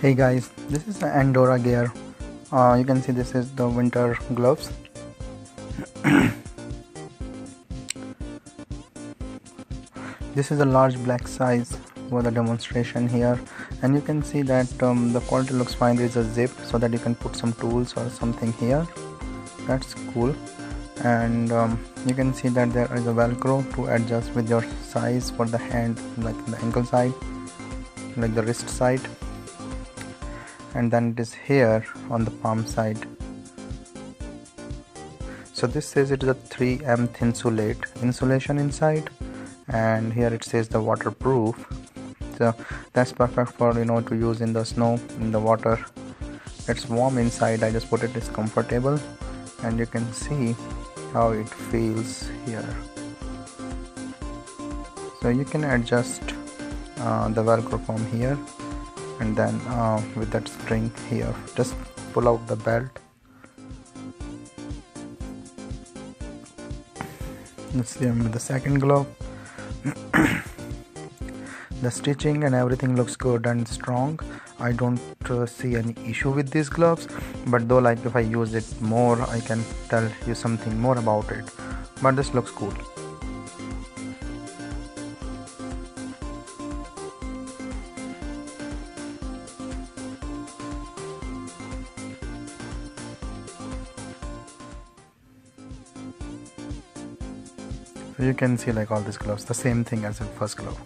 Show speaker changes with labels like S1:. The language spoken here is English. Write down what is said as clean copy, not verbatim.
S1: Hey guys, this is the Andorra gear. You can see this is the winter gloves. This is a large black size for the demonstration here, and you can see that the quality looks fine. There is a zip so that you can put some tools or something here. That's cool. And you can see that there is a velcro to adjust with your size for the hand, like the ankle side, like the wrist side, and then it is here on the palm side. So this says it is a 3M thinsulate insulation inside, and here it says the waterproof. So that's perfect for to use in the snow, in the water. It's warm inside. I just put it, it's comfortable, and you can see how it feels here. So you can adjust the velcro from here, and then with that spring here, just pull out the belt. Let's see with the second glove. The stitching and everything looks good and strong. I don't see any issue with these gloves, but though, like, if I use it more, I can tell you something more about it. But this looks cool. So you can see, like, all these gloves, the same thing as the first glove.